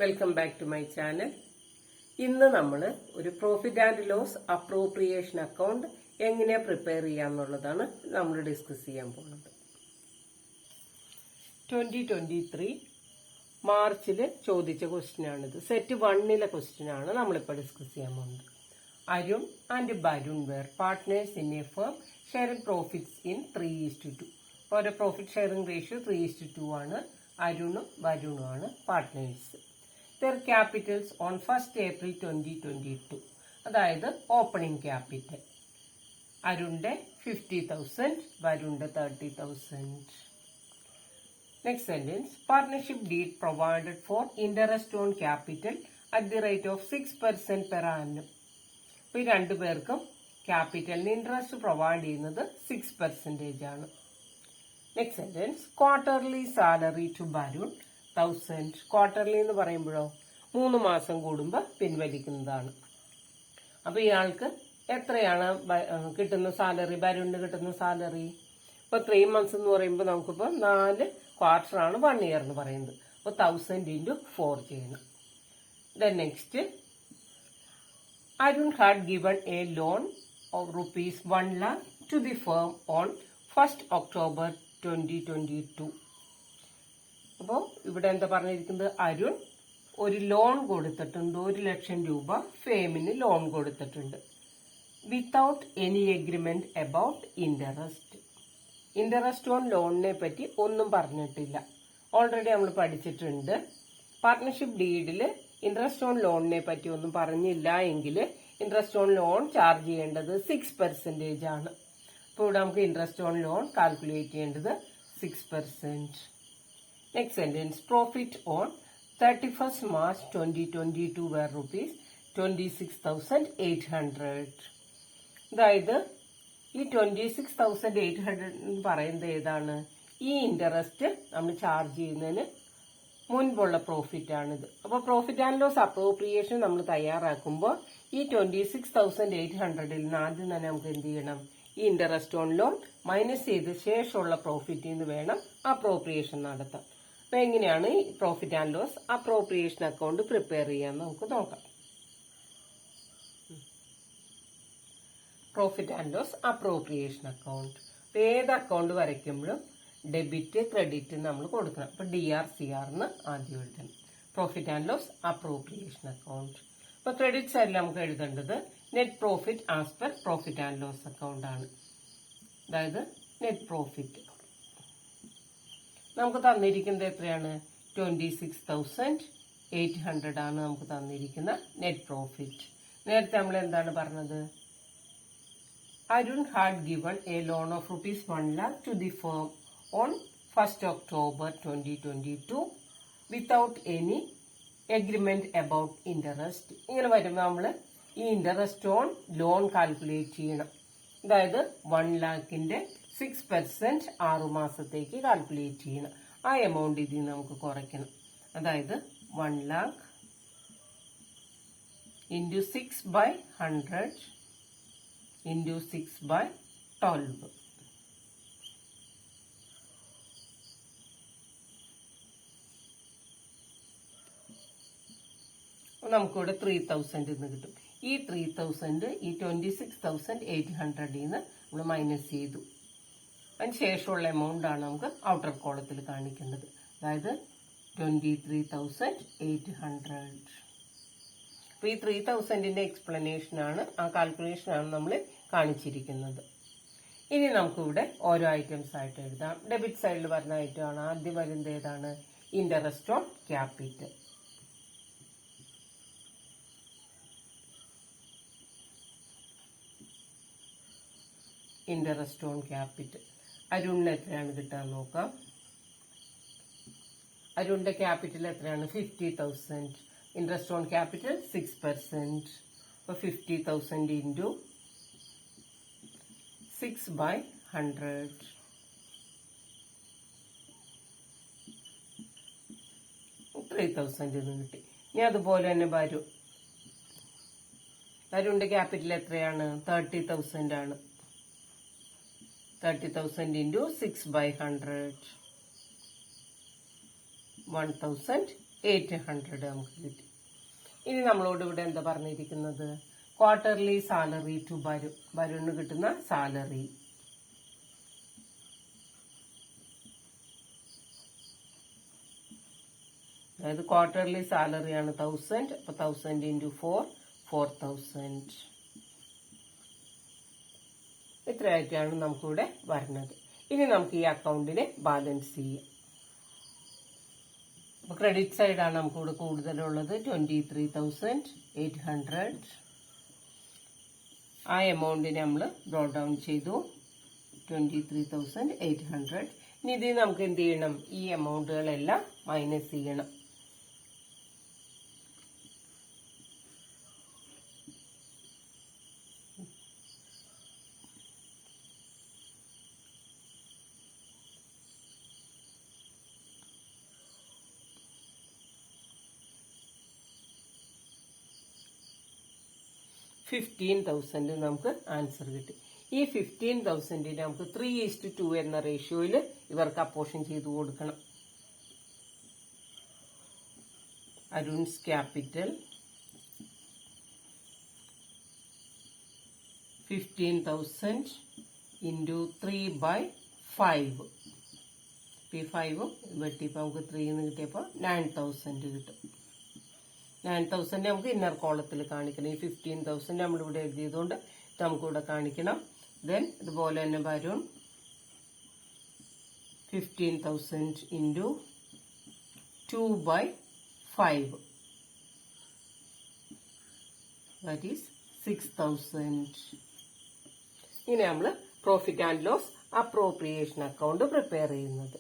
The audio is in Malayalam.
Welcome back to my channel. ഇന്ന് നമ്മൾ ഒരു profit and loss appropriation account എങ്ങനെ പ്രിപ്പയർ ചെയ്യാന്നുള്ളതാണ് നമ്മൾ ഡിസ്കസ് ചെയ്യാൻ പോകുന്നത്. 2023 മാർച്ചിൽ ചോദിച്ച ക്വസ്റ്റ്യൻ ആണിത്. സെറ്റ് 1ലെ ക്വസ്റ്റ്യൻ ആണ് നമ്മളിപ്പോൾ ഡിസ്കസ് ചെയ്യാൻ പോകുന്നത്. Arun and Barun were partners in a firm sharing profits in 3:2. ഓരോ പ്രോഫിറ്റ് ഷെയറിംഗ് റേഷ്യോ 3:2 ആണ്. അരുണും വരുണുമാണ് partners. Their capitals on 1st April 2022. അതായത് ഓപ്പണിംഗ് ക്യാപിറ്റൽ അരുണിന്റെ 50,000, വരുണിന്റെ 30,000. Next sentence, partnership deed provided for interest on capital at the rate of 6% per annum. അപ്പൊ ഈ രണ്ടുപേർക്കും ക്യാപിറ്റലിന് ഇൻട്രസ്റ്റ് പ്രൊവൈഡ് ചെയ്യുന്നത് 6% ആണ്. Next sentence, quarterly salary to Varun 1000. Quarterly എന്ന് പറയുമ്പോഴോ 3 മാസം കൂടുമ്പോൾ പിൻവലിക്കുന്നതാണ്. അപ്പൊ ഇയാൾക്ക് എത്രയാണ് കിട്ടുന്ന സാലറി? വരുണിന് കിട്ടുന്ന സാലറി ഇപ്പൊ 3 months എന്ന് പറയുമ്പോൾ നമുക്കിപ്പോ 4 ക്വാർട്ടർ ആണ് 1 year എന്ന് പറയുന്നത്. അപ്പൊ 1000 × 4 ചെയ്യണം. Then next, Arun had given a loan of ₹1 lakh to the firm on 1st October 2022. അപ്പോൾ ഇവിടെ എന്താ പറഞ്ഞിരിക്കുന്നത്? അരുൺ ഒരു ലോൺ കൊടുത്തിട്ടുണ്ട്, 1 ലക്ഷം രൂപ ഫേമിന് ലോൺ കൊടുത്തിട്ടുണ്ട്. Without any agreement about interest. Interest on ലോണിനെ പറ്റി ഒന്നും പറഞ്ഞിട്ടില്ല. ഓൾറെഡി നമ്മൾ പഠിച്ചിട്ടുണ്ട്. പാർട്ട്ണർഷിപ്പ് ഡീഡിൽ ഇൻട്രസ്റ്റ് ഓൺ ലോണിനെ പറ്റി ഒന്നും പറഞ്ഞില്ല എങ്കിൽ ഇൻട്രസ്റ്റ് ഓൺ ലോൺ ചാർജ് ചെയ്യേണ്ടത് 6% ആണ്. അപ്പോൾ ഇവിടെ നമുക്ക് ഇൻട്രസ്റ്റ് ഓൺ ലോൺ കാൽക്കുലേറ്റ് ചെയ്യേണ്ടത് 6%. Next sentence, profit on 31st March 2022 were ₹26,800. അതായത് ഈ 26,800 എന്ന് പറയുന്നത് ഏതാണ്? ഈ ഇൻട്രസ്റ്റ് നമ്മൾ ചാർജ് ചെയ്യുന്നതിന് മുൻപുള്ള പ്രോഫിറ്റ് ആണിത്. അപ്പോൾ പ്രോഫിറ്റ് ആൻഡ് ലോസ് അപ്രോപ്രിയേഷൻ നമ്മൾ തയ്യാറാക്കുമ്പോൾ ഈ 26,800 നിന്ന് ആദ്യം തന്നെ നമുക്ക് എന്ത് ചെയ്യണം? ഈ ഇൻട്രസ്റ്റ് ഓൺ ലോൺ മൈനസ് ചെയ്ത് ശേഷമുള്ള പ്രോഫിറ്റിൽ നിന്ന് വേണം അപ്രോപ്രിയേഷൻ നടത്താൻ. അപ്പൊ എങ്ങനെയാണ് ഈ profit and loss appropriation account prepare ചെയ്യാന്ന് നമുക്ക് നോക്കാം. Profit and loss appropriation account ഏത് അക്കൗണ്ട് വരയ്ക്കുമ്പോഴും ഡെബിറ്റ് ക്രെഡിറ്റ് നമ്മൾ കൊടുക്കണം. അപ്പൊ DRCR എന്ന് ആദ്യം എഴുതണം. Profit and loss appropriation account. അപ്പൊ ക്രെഡിറ്റ് സൈഡിൽ നമുക്ക് എഴുതേണ്ടത് net profit as per profit and loss account ആണ്. അതായത് നെറ്റ് പ്രോഫിറ്റ് നമുക്ക് തന്നിരിക്കുന്നത് എത്രയാണ്? 26,800 ആണ് നമുക്ക് തന്നിരിക്കുന്ന നെറ്റ് പ്രോഫിറ്റ്. നേരത്തെ നമ്മൾ എന്താണ് പറഞ്ഞത്? Arun had given a loan of ₹1 lakh to the firm on 1st October 2022 without any agreement about interest. ഇങ്ങനെ വരുമ്പോൾ നമ്മൾ ഈ ഇൻട്രസ്റ്റ് ഓൺ ലോൺ കാൽക്കുലേറ്റ് ചെയ്യണം. അതായത് 1 lakhന്റെ 6% 6 മാസത്തേക്ക് കാൽക്കുലേറ്റ് ചെയ്യണം. ആ എമൗണ്ട് ഇതിൽ നമുക്ക് കുറയ്ക്കണം. അതായത് 1 lakh into 6/100 into 6/12. നമുക്കിവിടെ 3,000 എന്ന് കിട്ടും. ഈ 3,000 ഈ 26,800 നിന്ന് നമ്മൾ മൈനസ് ചെയ്തു. അതിന് ശേഷമുള്ള എമൗണ്ട് ആണ് നമുക്ക് ഔട്ടർ കോളത്തിൽ കാണിക്കേണ്ടത്. അതായത് 23,800. അപ്പൊ ഈ 3,000ന്റെ എക്സ്പ്ലനേഷൻ ആണ്, ആ കാൽക്കുലേഷൻ ആണ് നമ്മൾ കാണിച്ചിരിക്കുന്നത്. ഇനി നമുക്കിവിടെ ഓരോ ഐറ്റംസ് ആയിട്ട് എഴുതാം. ഡെബിറ്റ് സൈഡിൽ വരുന്ന ഐറ്റം ആണ് ആദ്യം വരുന്നത്. ഏതാണ്? Interest on capital. Interest on capital അരുണിന് എത്രയാണ് കിട്ടാൻ നോക്കാം. അരുണിന്റെ ക്യാപിറ്റൽ എത്രയാണ്? 50,000. Interest on capital 6%. അപ്പൊ 50,000 ഇൻറ്റു 6/100. 3,000 എന്ന് കിട്ടി. ഇനി അതുപോലെ തന്നെ വരുണിന്റെ ക്യാപിറ്റൽ എത്രയാണ്? 30,000 ആണ്. 30,000 into 6/100. 1,000 800 നമുക്ക് കിട്ടി. ഇനി നമ്മളോട് ഇവിടെ എന്താ പറഞ്ഞിരിക്കുന്നത്? ക്വാർട്ടർലി സാലറി ടു വരുണ് കിട്ടുന്ന സാലറി. അതായത് ക്വാർട്ടർലി സാലറിയാണ് 1000. അപ്പൊ 1000 ഇൻറ്റു 4 4000. ഇത്രയായിട്ടാണ് നമുക്കിവിടെ വരുന്നത്. ഇനി നമുക്ക് ഈ അക്കൗണ്ടിനെ ബാലൻസ് ചെയ്യാം. അപ്പൊ ക്രെഡിറ്റ് സൈഡാണ് നമുക്കിവിടെ കൂടുതലുള്ളത്, 23,800. ആ എമൗണ്ടിനെ നമ്മൾ ബ്രോ ഡൗൺ ചെയ്തു, 23,800. ഇനി ഇത് നമുക്ക് എന്ത് ചെയ്യണം? ഈ എമൗണ്ടുകളെല്ലാം മൈനസ് ചെയ്യണം. $15,000 നമുക്ക് ആൻസർ കിട്ടി. ഈ 15,000 നമുക്ക് 3:2 എന്ന റേഷ്യോയിൽ ഇവർക്ക് അപ്പോർഷൻ ചെയ്തു കൊടുക്കണം. Arun's capital 15,000 into 3/5. ഈ 5 വെട്ടിയപ്പോൾ നമുക്ക് 3 കിട്ടിയപ്പോൾ 9,000 കിട്ടും. 9,000 നമുക്ക് ഇന്നർ കോളത്തിൽ കാണിക്കണം. ഈ 15,000 നമ്മളിവിടെ എഴുതിയതുകൊണ്ട് നമുക്കിവിടെ കാണിക്കണം. ദെൻ ഇതുപോലെ തന്നെ വരും 15,000 ഇൻറ്റു 2/5, ദാറ്റ് ഈസ് 6,000. ഇങ്ങനെ നമ്മൾ profit and loss appropriation account prepare ചെയ്യുന്നത്.